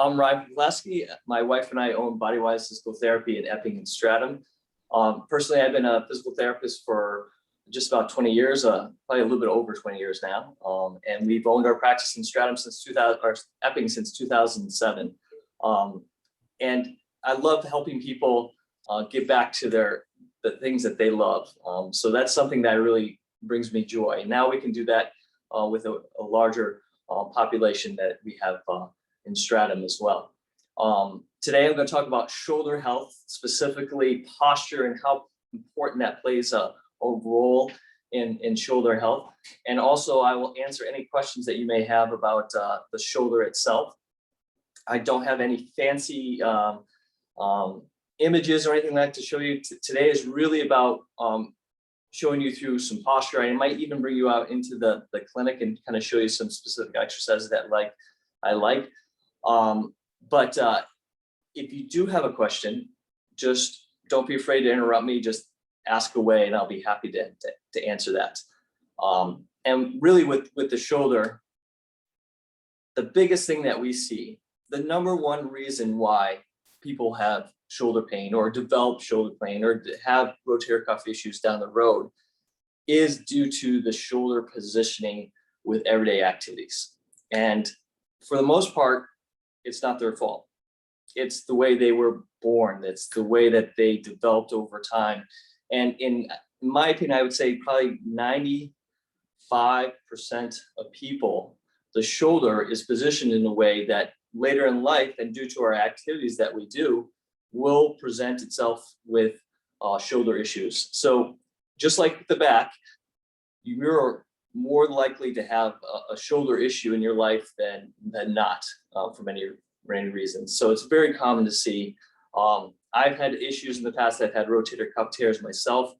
I'm Ryan Pulaski. My wife and I own Bodywise Physical Therapy in Epping and Stratham. Personally, I've been a physical therapist for just about 20 years, probably a little bit over 20 years now. And we've owned our practice in Stratham since 2000, or Epping since 2007. And I love helping people get back to the things that they love. So that's something that really brings me joy. And now we can do that with a larger population that we have in Stratham as well. Today, I'm going to talk about shoulder health, specifically posture and how important that plays a role in shoulder health. And also, I will answer any questions that you may have about the shoulder itself. I don't have any fancy images or anything like that to show you. Today is really about showing you through some posture. I might even bring you out into the clinic and kind of show you some specific exercises that I like. But if you do have a question, just don't be afraid to interrupt me. Just ask away, and I'll be happy to answer that. And really, with the shoulder, the biggest thing that we see, the number one reason why people have shoulder pain or develop shoulder pain or have rotator cuff issues down the road is due to the shoulder positioning with everyday activities. And for the most part, it's not their fault. It's the way they were born. It's the way that they developed over time. And in my opinion, I would say probably 95% of people, the shoulder is positioned in a way that later in life, and due to our activities that we do, will present itself with shoulder issues. So just like the back, you're more likely to have a shoulder issue in your life than not, for many reasons. So it's very common to see. I've had issues in the past. I've had rotator cuff tears myself.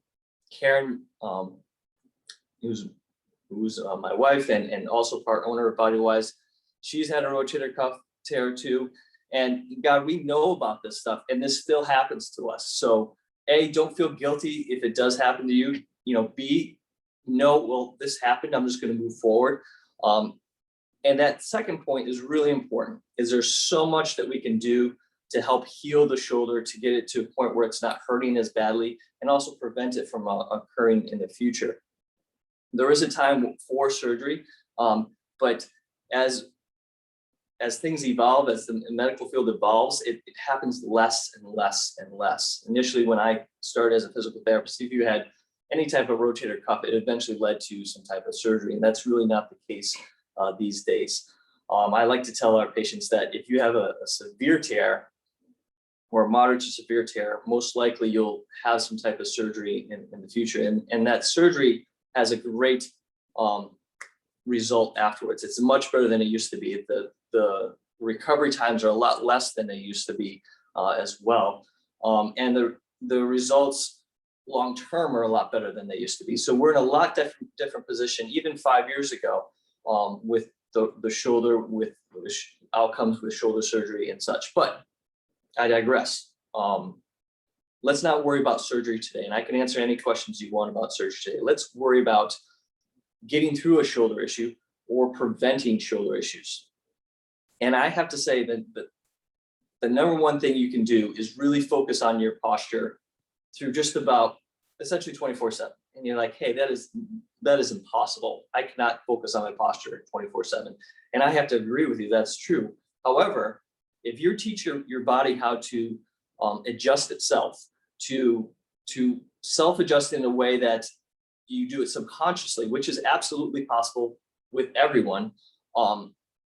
Karen, who's my wife and also part owner of Bodywise, she's had a rotator cuff tear too. And God, we know about this stuff, and this still happens to us. So A, don't feel guilty if it does happen to you. B, no, well, this happened, I'm just going to move forward. And that second point is really important, is there's so much that we can do to help heal the shoulder, to get it to a point where it's not hurting as badly, and also prevent it from occurring in the future. There is a time for surgery, but as things evolve, as the medical field evolves, it happens less and less and less. Initially, when I started as a physical therapist, if you had any type of rotator cuff, it eventually led to some type of surgery, and that's really not the case these days. I like to tell our patients that if you have a severe tear or a moderate to severe tear, most likely you'll have some type of surgery in the future, and that surgery has a great result afterwards. It's much better than it used to be. The recovery times are a lot less than they used to be as well. And the results long-term are a lot better than they used to be. So we're in a lot different position, even 5 years ago, with the shoulder, with outcomes with shoulder surgery and such. But I digress. Let's not worry about surgery today. And I can answer any questions you want about surgery today. Let's worry about getting through a shoulder issue or preventing shoulder issues. And I have to say that the number one thing you can do is really focus on your posture through just about essentially 24/7. And you're like, hey, that is impossible. I cannot focus on my posture 24/7. And I have to agree with you, that's true. However, if you teach your body how to adjust itself, to self-adjust in a way that you do it subconsciously, which is absolutely possible with everyone,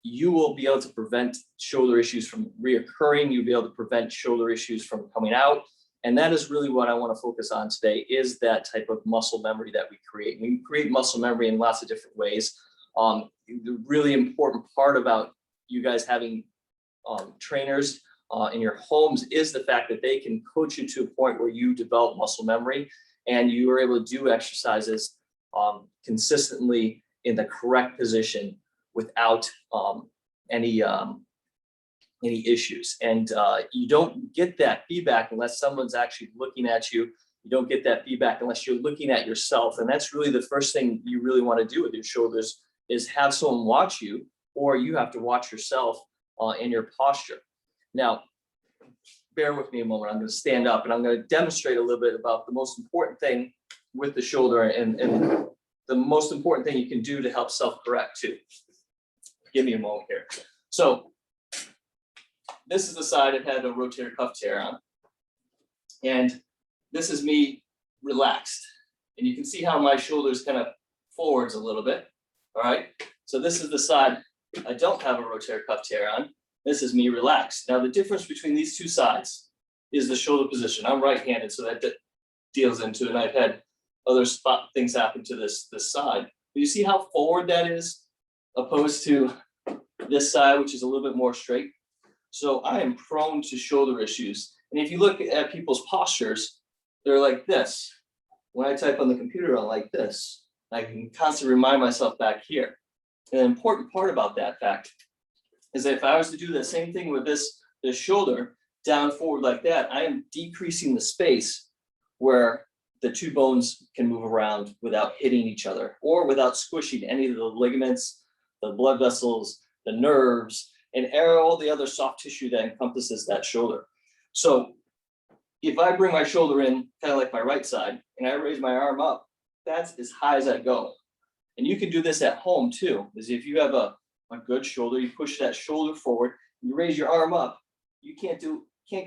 you will be able to prevent shoulder issues from reoccurring. You'll be able to prevent shoulder issues from coming out. And that is really what I want to focus on today, is that type of muscle memory that we create. We create muscle memory in lots of different ways. The really important part about you guys having trainers in your homes is the fact that they can coach you to a point where you develop muscle memory and you are able to do exercises consistently in the correct position without any issues. And you don't get that feedback unless someone's actually looking at you. You don't get that feedback unless you're looking at yourself. And that's really the first thing you really want to do with your shoulders, is have someone watch you, or you have to watch yourself in your posture. Now, bear with me a moment. I'm going to stand up and I'm going to demonstrate a little bit about the most important thing with the shoulder and the most important thing you can do to help self-correct too. Give me a moment here. So this is the side I've had a rotator cuff tear on. And this is me relaxed. And you can see how my shoulders kind of forwards a little bit. All right. So this is the side I don't have a rotator cuff tear on. This is me relaxed. Now the difference between these two sides is the shoulder position. I'm right-handed, so that deals into it. And I've had other things happen to this side. But you see how forward that is opposed to this side, which is a little bit more straight. So I am prone to shoulder issues. And if you look at people's postures, they're like this. When I type on the computer, I'm like this. I can constantly remind myself back here. And the important part about that fact is that if I was to do the same thing with this shoulder down forward like that, I am decreasing the space where the two bones can move around without hitting each other or without squishing any of the ligaments, the blood vessels, the nerves, and all the other soft tissue that encompasses that shoulder. So if I bring my shoulder in kind of like my right side and I raise my arm up, that's as high as I go. And you can do this at home too, is if you have a good shoulder, you push that shoulder forward, you raise your arm up, you can't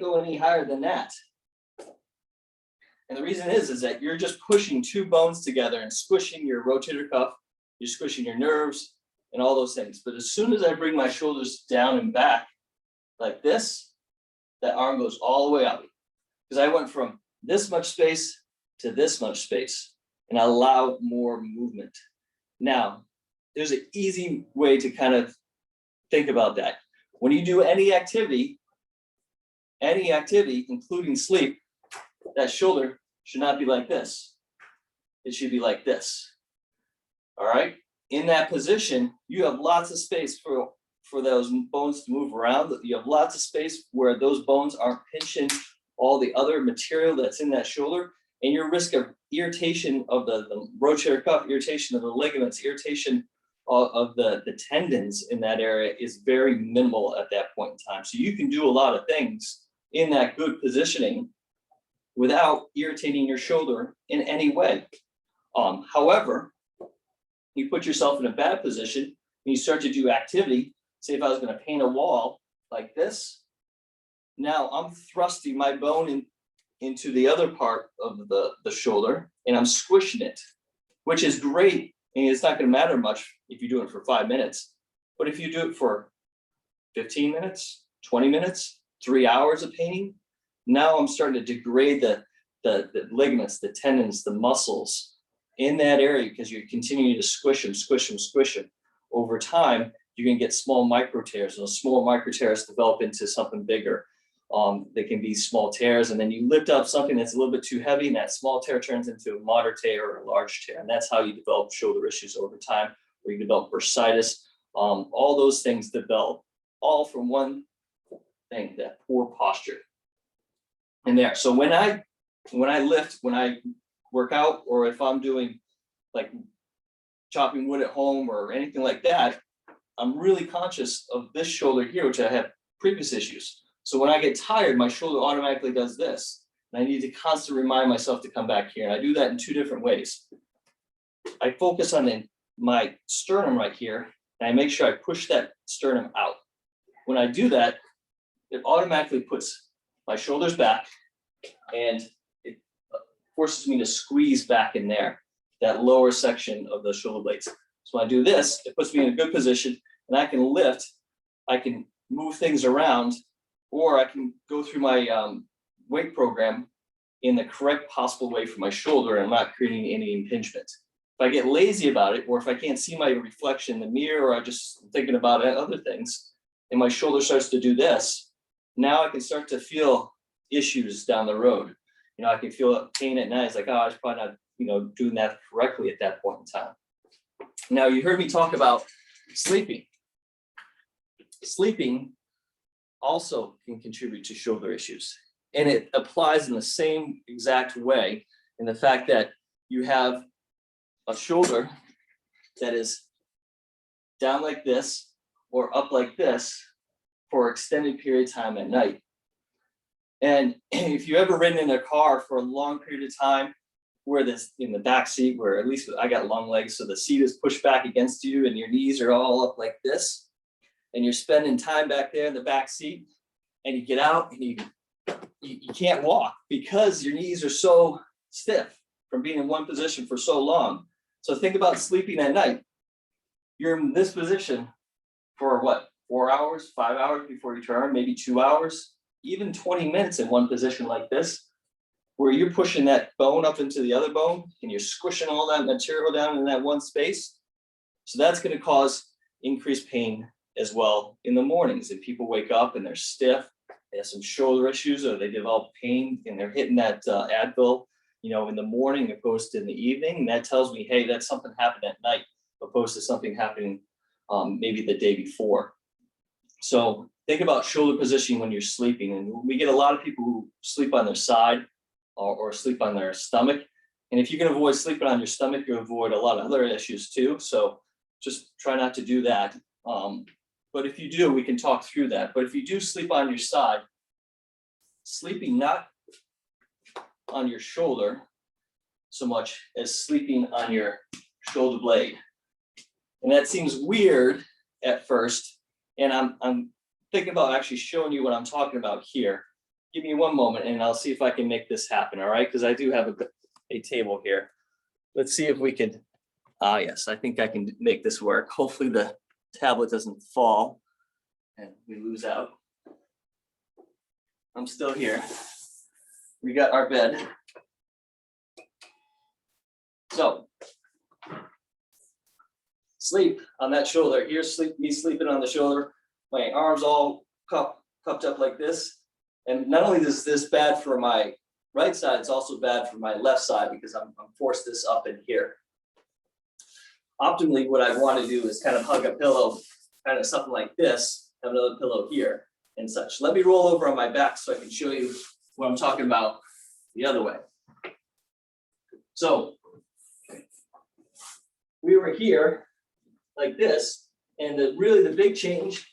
go any higher than that. And the reason is that you're just pushing two bones together and squishing your rotator cuff, you're squishing your nerves and all those things. But as soon as I bring my shoulders down and back like this, that arm goes all the way up. Because I went from this much space to this much space and I allow more movement. Now, there's an easy way to kind of think about that. When you do any activity, including sleep, that shoulder should not be like this. It should be like this. All right. In that position, you have lots of space for those bones to move around. You have lots of space where those bones aren't pinching all the other material that's in that shoulder. And your risk of irritation of the rotator cuff, irritation of the ligaments, irritation of the tendons in that area is very minimal at that point in time. So you can do a lot of things in that good positioning without irritating your shoulder in any way. However, you put yourself in a bad position and you start to do activity. Say if I was going to paint a wall like this, now I'm thrusting my bone into the other part of the shoulder and I'm squishing it, which is great. And it's not going to matter much if you do it for 5 minutes. But if you do it for 15 minutes, 20 minutes, 3 hours of painting, now I'm starting to degrade the ligaments, the tendons, the muscles in that area because you're continuing to squish them. Over time, you can get small micro tears. Those small micro tears develop into something bigger. They can be small tears, and then you lift up something that's a little bit too heavy, and that small tear turns into a moderate tear or a large tear. And that's how you develop shoulder issues over time, where you develop bursitis. All those things develop all from one thing, that poor posture. And there. So when I lift, when I work out, or if I'm doing like chopping wood at home or anything like that, I'm really conscious of this shoulder here, which I have previous issues. So when I get tired, my shoulder automatically does this. And I need to constantly remind myself to come back here. And I do that in 2 different ways. I focus on my sternum right here, and I make sure I push that sternum out. When I do that, it automatically puts my shoulders back, and it forces me to squeeze back in there, that lower section of the shoulder blades. So when I do this, it puts me in a good position, and I can lift, I can move things around, or I can go through my weight program in the correct possible way for my shoulder, and I'm not creating any impingement. If I get lazy about it, or if I can't see my reflection in the mirror, or I'm just thinking about other things, and my shoulder starts to do this, now I can start to feel issues down the road. You know, I can feel pain at night. It's like, oh, I was probably not, doing that correctly at that point in time. Now, you heard me talk about sleeping. Sleeping also can contribute to shoulder issues. And it applies in the same exact way, in the fact that you have a shoulder that is down like this or up like this. for extended period of time at night. And if you've ever ridden in a car for a long period of time, where this in the back seat, where at least I got long legs, so the seat is pushed back against you and your knees are all up like this, and you're spending time back there in the back seat, and you get out and you can't walk because your knees are so stiff from being in one position for so long. So think about sleeping at night. You're in this position for what, 4 hours, 5 hours before you turn, maybe 2 hours, even 20 minutes in one position like this, where you're pushing that bone up into the other bone and you're squishing all that material down in that one space. So that's going to cause increased pain as well in the mornings. If people wake up and they're stiff, they have some shoulder issues, or they develop pain and they're hitting that Advil, in the morning opposed to in the evening, and that tells me, hey, that's something happened at night opposed to something happening maybe the day before. So think about shoulder positioning when you're sleeping. And we get a lot of people who sleep on their side or sleep on their stomach. And if you can avoid sleeping on your stomach, you avoid a lot of other issues too. So just try not to do that. But if you do, we can talk through that. But if you do sleep on your side, sleeping not on your shoulder so much as sleeping on your shoulder blade. And that seems weird at first. And I'm thinking about actually showing you what I'm talking about here. Give me one moment and I'll see if I can make this happen, all right? Because I do have a table here. Let's see if we can, yes, I think I can make this work. Hopefully the tablet doesn't fall and we lose out. I'm still here. We got our bed. So, sleep on that shoulder. Here's me sleeping on the shoulder. My arms all cupped up like this. And not only is this bad for my right side, it's also bad for my left side because I'm forced this up in here. Optimally, what I want to do is kind of hug a pillow, kind of something like this, have another pillow here and such. Let me roll over on my back so I can show you what I'm talking about the other way. So we were here like this, and really the big change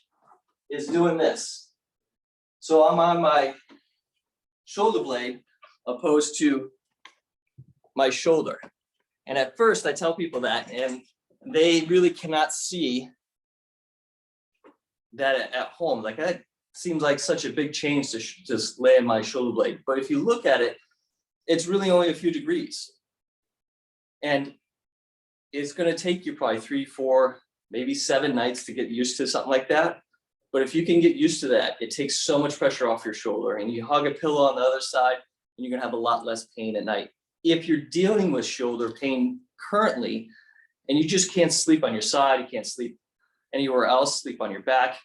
is doing this. So I'm on my shoulder blade opposed to my shoulder. And at first I tell people that, and they really cannot see that at home. Like that seems like such a big change to just lay in my shoulder blade. But if you look at it, it's really only a few degrees. And it's going to take you probably 3, 4, maybe 7 nights to get used to something like that. But if you can get used to that, it takes so much pressure off your shoulder, and you hug a pillow on the other side and you're going to have a lot less pain at night. If you're dealing with shoulder pain currently and you just can't sleep on your side, you can't sleep anywhere else, sleep on your back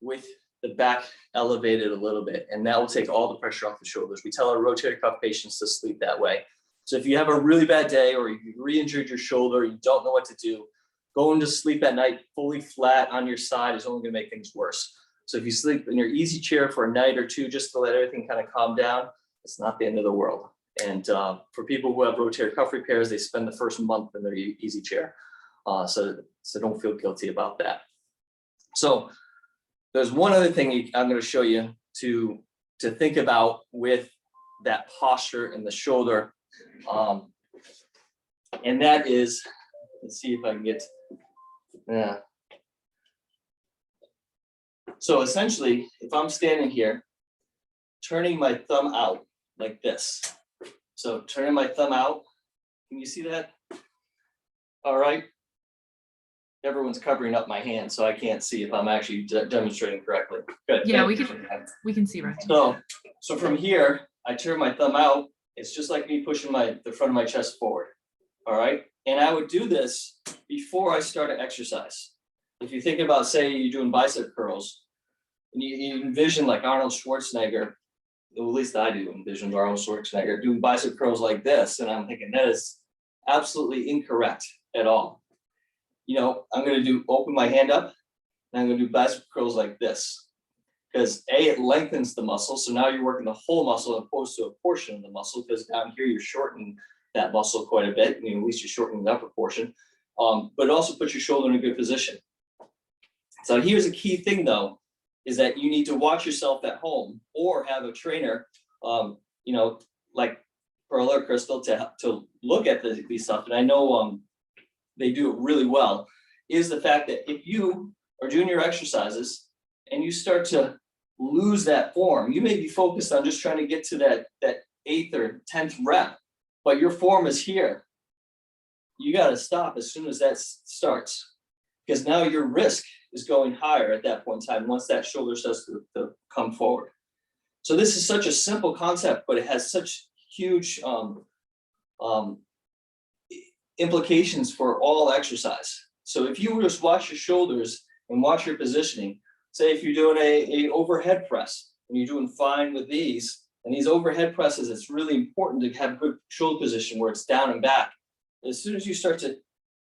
with the back elevated a little bit, and that will take all the pressure off the shoulders. We tell our rotator cuff patients to sleep that way. So if you have a really bad day or you re-injured your shoulder, you don't know what to do, going to sleep at night fully flat on your side is only going to make things worse. So if you sleep in your easy chair for a night or two just to let everything kind of calm down, it's not the end of the world. And for people who have rotator cuff repairs, they spend the first month in their easy chair. So don't feel guilty about that. So there's one other thing I'm going to show you to think about with that posture and the shoulder. And that is, let's see if I can get, yeah. So essentially, if I'm standing here, turning my thumb out like this. So turning my thumb out, can you see that? All right. Everyone's covering up my hand, so I can't see if I'm actually demonstrating correctly. Good. Yeah, we can see right. So from here, I turn my thumb out. It's just like me pushing the front of my chest forward. All right. And I would do this before I start an exercise. If you think about, say, you're doing bicep curls, and you envision like Arnold Schwarzenegger, at least I do envision Arnold Schwarzenegger doing bicep curls like this, and I'm thinking that is absolutely incorrect at all. I'm going to open my hand up, and I'm going to do bicep curls like this, because it lengthens the muscle. So now you're working the whole muscle opposed to a portion of the muscle, because down here you're shortening that muscle quite a bit. At least you're shortening the upper portion, but it also puts your shoulder in a good position. So here's a key thing though, is that you need to watch yourself at home or have a trainer, you know, like Pearl or Crystal to look at these stuff. And I know they do it really well, is the fact that if you are doing your exercises and you start to lose that form, you may be focused on just trying to get to that 8th or 10th rep, but your form is here. You got to stop as soon as that starts, because now your risk is going higher at that point in time once that shoulder starts to come forward. So this is such a simple concept, but it has such huge implications for all exercise. So if you just watch your shoulders and watch your positioning, say if you're doing a overhead press and you're doing fine with these, and these overhead presses, it's really important to have good shoulder position where it's down and back. As soon as you start to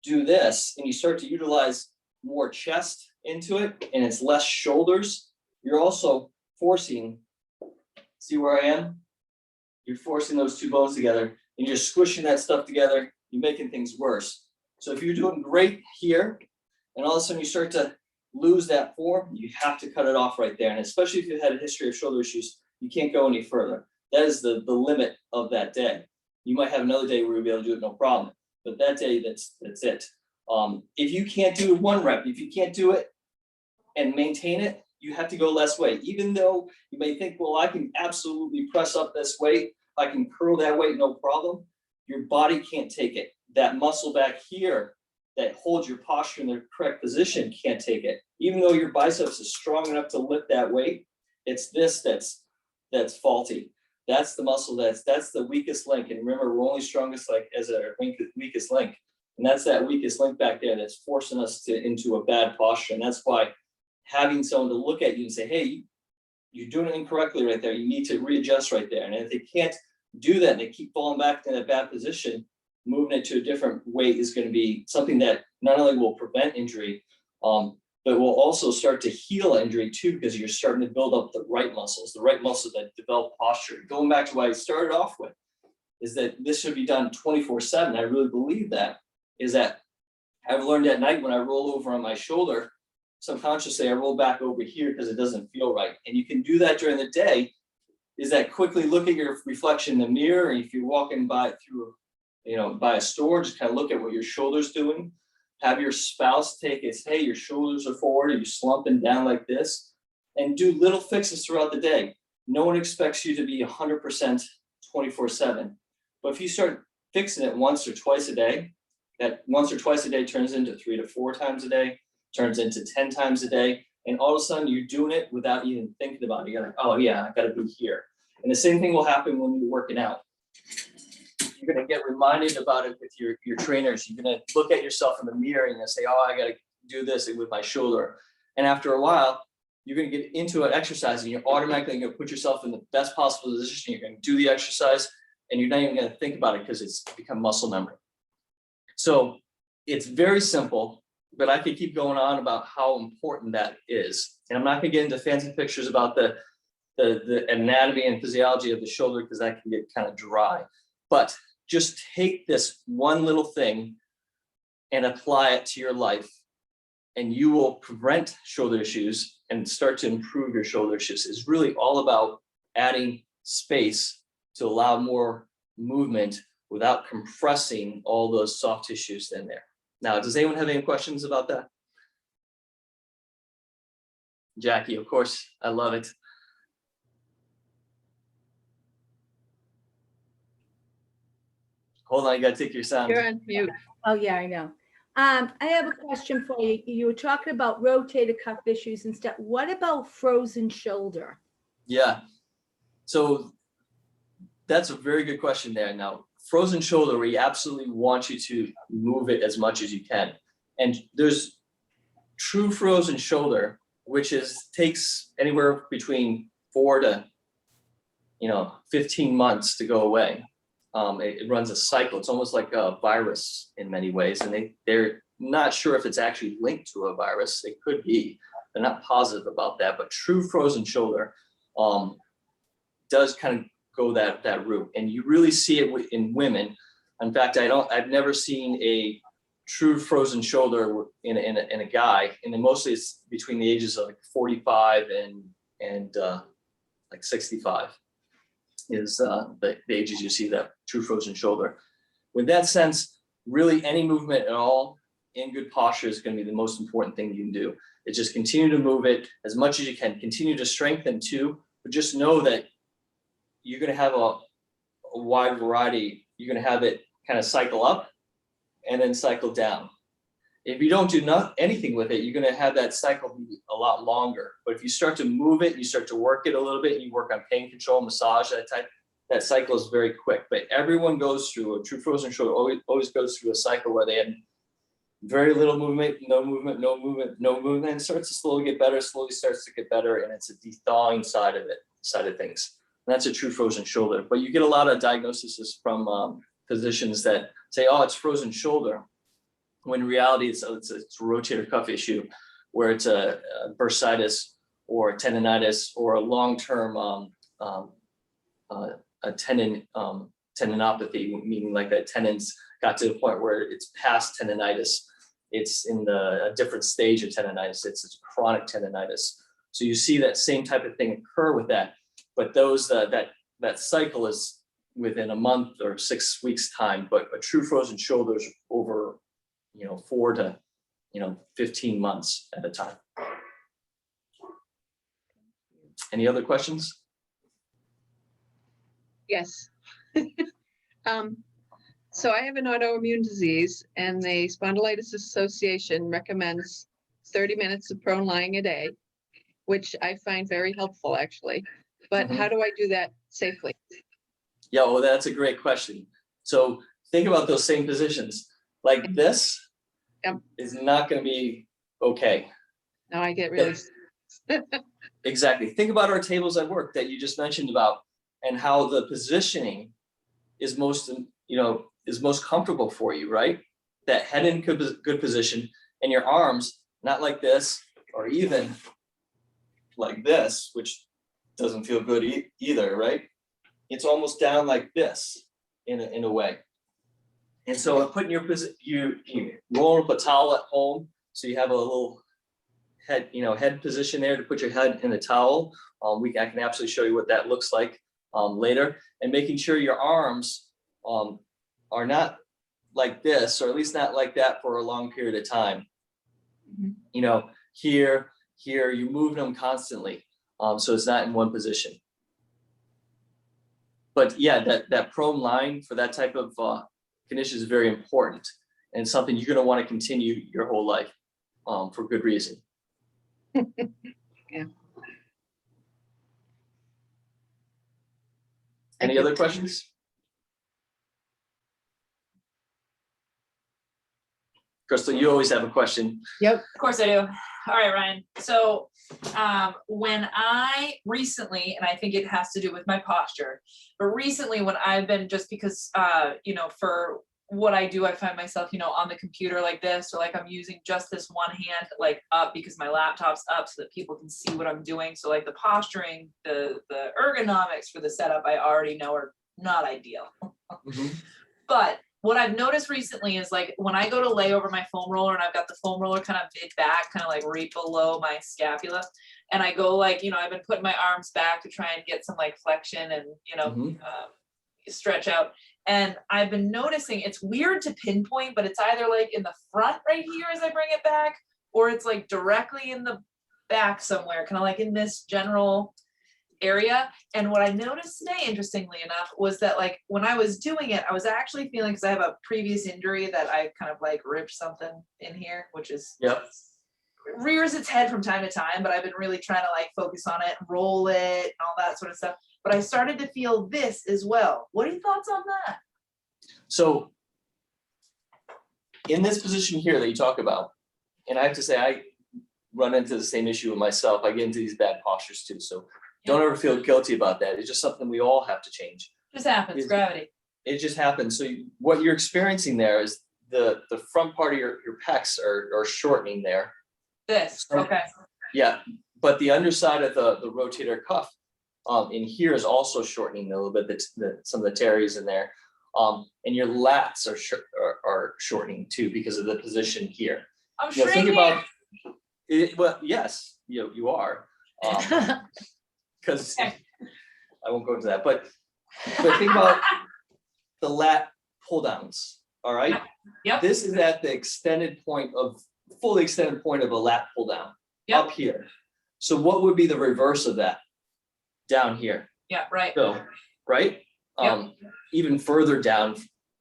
do this and you start to utilize more chest into it and it's less shoulders, you're also forcing, see where I am? You're forcing those two bones together and you're squishing that stuff together, you're making things worse. So if you're doing great here and all of a sudden you start to lose that form, you have to cut it off right there. And especially if you've had a history of shoulder issues, you can't go any further. That is the limit of that day. You might have another day where you'll be able to do it no problem, but that day, that's it. If you can't do 1 rep, if you can't do it and maintain it, you have to go less weight. Even though you may think, well, I can absolutely press up this weight, I can curl that weight, no problem. Your body can't take it. That muscle back here that holds your posture in the correct position can't take it. Even though your biceps is strong enough to lift that weight, it's this that's faulty. That's the muscle that's the weakest link. And remember, we're only strongest like as a weakest link. And that's that weakest link back there that's forcing us into a bad posture. And that's why having someone to look at you and say, hey, you're doing it incorrectly right there. You need to readjust right there. And if they can't do that and they keep falling back in that bad position, moving it to a different weight is going to be something that not only will prevent injury, but will also start to heal injury too, because you're starting to build up the right muscles that develop posture. Going back to what I started off with, is that this should be done 24/7. I really believe that, is that I've learned at night when I roll over on my shoulder, subconsciously I roll back over here because it doesn't feel right. And you can do that during the day, is that quickly look at your reflection in the mirror. And if you're walking by through, by a store, just kind of look at what your shoulder's doing. Have your spouse take it, hey, your shoulders are forward, are you slumping down like this? And do little fixes throughout the day. No one expects you to be 100% 24/7. But if you start fixing it once or twice a day, that once or twice a day turns into 3 to 4 times a day, turns into 10 times a day. And all of a sudden you're doing it without even thinking about it. You're like, oh yeah, I gotta be here. And the same thing will happen when you're working out. You're going to get reminded about it with your trainers. You're going to look at yourself in the mirror and say, oh, I got to do this with my shoulder. And after a while, you're going to get into an exercise and you're automatically going to put yourself in the best possible position. You're going to do the exercise and you're not even going to think about it because it's become muscle memory. So it's very simple, but I could keep going on about how important that is. And I'm not going to get into fancy pictures about the anatomy and physiology of the shoulder because that can get kind of dry. But just take this one little thing and apply it to your life, and you will prevent shoulder issues and start to improve your shoulder issues. It's really all about adding space to allow more movement without compressing all those soft tissues in there. Now, does anyone have any questions about that? Jackie, of course, I love it. Hold on, you gotta take your sound. You're on mute. Oh, yeah, I know. I have a question for you. You were talking about rotator cuff issues and stuff. What about frozen shoulder? Yeah, so that's a very good question there. Now, frozen shoulder, we absolutely want you to move it as much as you can. And there's true frozen shoulder, which takes anywhere between 4 to 15 months to go away. It runs a cycle. It's almost like a virus in many ways, and they're not sure if it's actually linked to a virus. It could be. They're not positive about that, but true frozen shoulder does kind of go that route, and you really see it in women. In fact, I've never seen a true frozen shoulder in a guy, and then mostly it's between the ages of like 45 and like 65 is the ages you see that true frozen shoulder. With that sense, really any movement at all in good posture is going to be the most important thing you can do. It's just continue to move it as much as you can, continue to strengthen too, but just know that you're going to have a wide variety. You're going to have it kind of cycle up and then cycle down. If you don't do anything with it, you're going to have that cycle be a lot longer. But if you start to move it, you start to work it a little bit, you work on pain control, massage, that cycle is very quick. But everyone goes through a true frozen shoulder, always goes through a cycle where they have very little movement, no movement, no movement, no movement, and starts to slowly get better, slowly starts to get better, and it's a thawing side of things. And that's a true frozen shoulder. But you get a lot of diagnoses from physicians that say, oh, it's frozen shoulder, when in reality it's a rotator cuff issue, where it's a bursitis or tendonitis or a long-term a tendinopathy, meaning like that tendons got to the point where it's past tendonitis. It's in a different stage of tendonitis. It's chronic tendonitis. So you see that same type of thing occur with that, but that cycle is within a month or 6 weeks time. But a true frozen shoulder is over 4 to 15 months at a time. Any other questions? Yes. So I have an autoimmune disease, and the Spondylitis Association recommends 30 minutes of prone lying a day, which I find very helpful, actually. But how do I do that safely? Yeah, well, that's a great question. So think about those same positions. Like this is not going to be okay. Now I get really. Exactly. Think about our tables at work that you just mentioned about, and how the positioning is most comfortable for you, right? That head in good position, and your arms not like this, or even like this, which doesn't feel good either, right? It's almost down like this in a way. And so putting your position, you roll up a towel at home, so you have a little head position there to put your head in a towel. I can absolutely show you what that looks like later, and making sure your arms are not like this, or at least not like that for a long period of time. Here, you move them constantly, so it's not in one position. But yeah, that prone lying for that type of condition is very important, and something you're going to want to continue your whole life for good reason. Yeah. Any other questions? Crystal, you always have a question. Yep, of course I do. All right, Ryan. So when I recently, and I think it has to do with my posture, but recently when I've been, just because, for what I do, I find myself, on the computer like this, or like I'm using just this one hand like up because my laptop's up so that people can see what I'm doing. So like the posturing, the ergonomics for the setup, I already know are not ideal. But what I've noticed recently is, like, when I go to lay over my foam roller, and I've got the foam roller kind of mid back, kind of like right below my scapula, and I go like, I've been putting my arms back to try and get some like flexion and, stretch out. And I've been noticing it's weird to pinpoint, but it's either like in the front right here as I bring it back, or it's like directly in the back somewhere, kind of like in this general area. And what I noticed today, interestingly enough, was that like when I was doing it, I was actually feeling, because I have a previous injury that I kind of like ripped something in here, which is rears its head from time to time, but I've been really trying to like focus on it, roll it, and all that sort of stuff. But I started to feel this as well. What are your thoughts on that? So in this position here that you talk about, and I have to say, I run into the same issue with myself. I get into these bad postures too. So don't ever feel guilty about that. It's just something we all have to change. Just happens, gravity. It just happens. So what you're experiencing there is the front part of your pecs are shortening there. This, okay. Yeah, but the underside of the rotator cuff in here is also shortening a little bit. Some of the teres in there. And your lats are shortening too because of the position here. I'm You know, think shrinking. about it, well, yes, you are. Because Okay. I won't go into that, but think about the lat pull downs, all right? Yep. This is at the fully extended point of a lat pull down, Yep. up here. So what would be the reverse of that? Down here, Yeah, right. so, right? Yep. Even further down,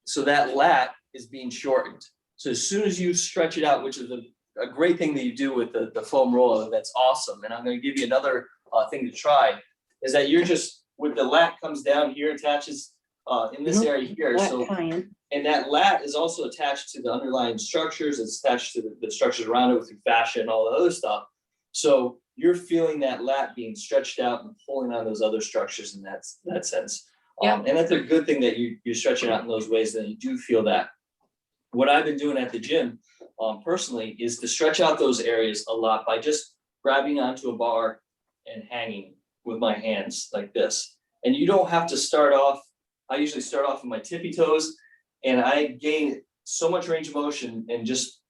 so that lat is being shortened. So as soon as you stretch it out, which is a great thing that you do with the foam roller, that's awesome. And I'm gonna give you another thing to try, is that you're just, with the lat comes down here, attaches in this area here, so. And that lat is also attached to the underlying structures, it's attached to the structures around it through fascia and all the other stuff. So you're feeling that lat being stretched out and pulling on those other structures in that sense. Yeah. And that's a good thing that you're stretching out in those ways, that you do feel that. What I've been doing at the gym personally is to stretch out those areas a lot by just grabbing onto a bar and hanging with my hands like this. And you don't have to start off, I usually start off with my tippy toes, and I gain so much range of motion and just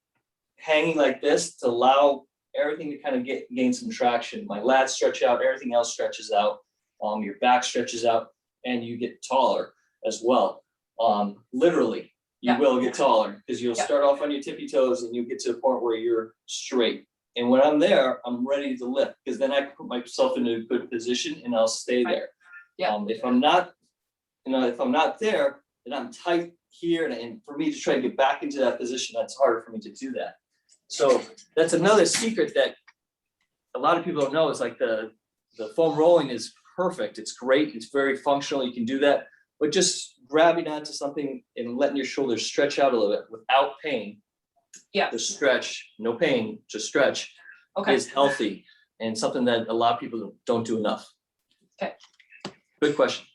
hanging like this to allow everything to kind of gain some traction. My lats stretch out, everything else stretches out, your back stretches out, and you get taller as well. Literally, you Yeah. will get taller because you'll Yeah. start off on your tippy toes and you get to a point where you're straight. And when I'm there, I'm ready to lift, because then I can put myself into a good position and I'll stay Right. there. Yeah. If I'm not, if I'm not there, then I'm tight here, and for me to try to get back into that position, that's harder for me to do that. So that's another secret that a lot of people don't know, is like the foam rolling is perfect. It's great. It's very functional. You can do that, but just grabbing onto something and letting your shoulders stretch out a little bit without pain. Yeah. The stretch, no pain, just stretch, Okay. is healthy and something that a lot of people don't do enough. Okay. Good question.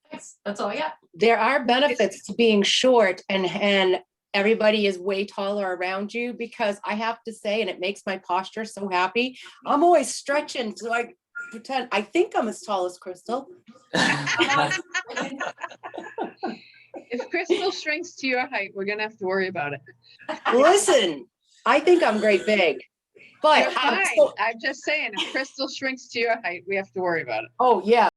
Thanks. That's all I got. There are benefits to being short and everybody is way taller around you, because I have to say, and it makes my posture so happy, I'm always stretching so I pretend I think I'm as tall as Crystal. If Crystal shrinks to your height, we're gonna have to worry about it. Listen, I think I'm great big, but You're fine. I'm just saying, if Crystal shrinks to your height, we have to worry about it. oh yeah.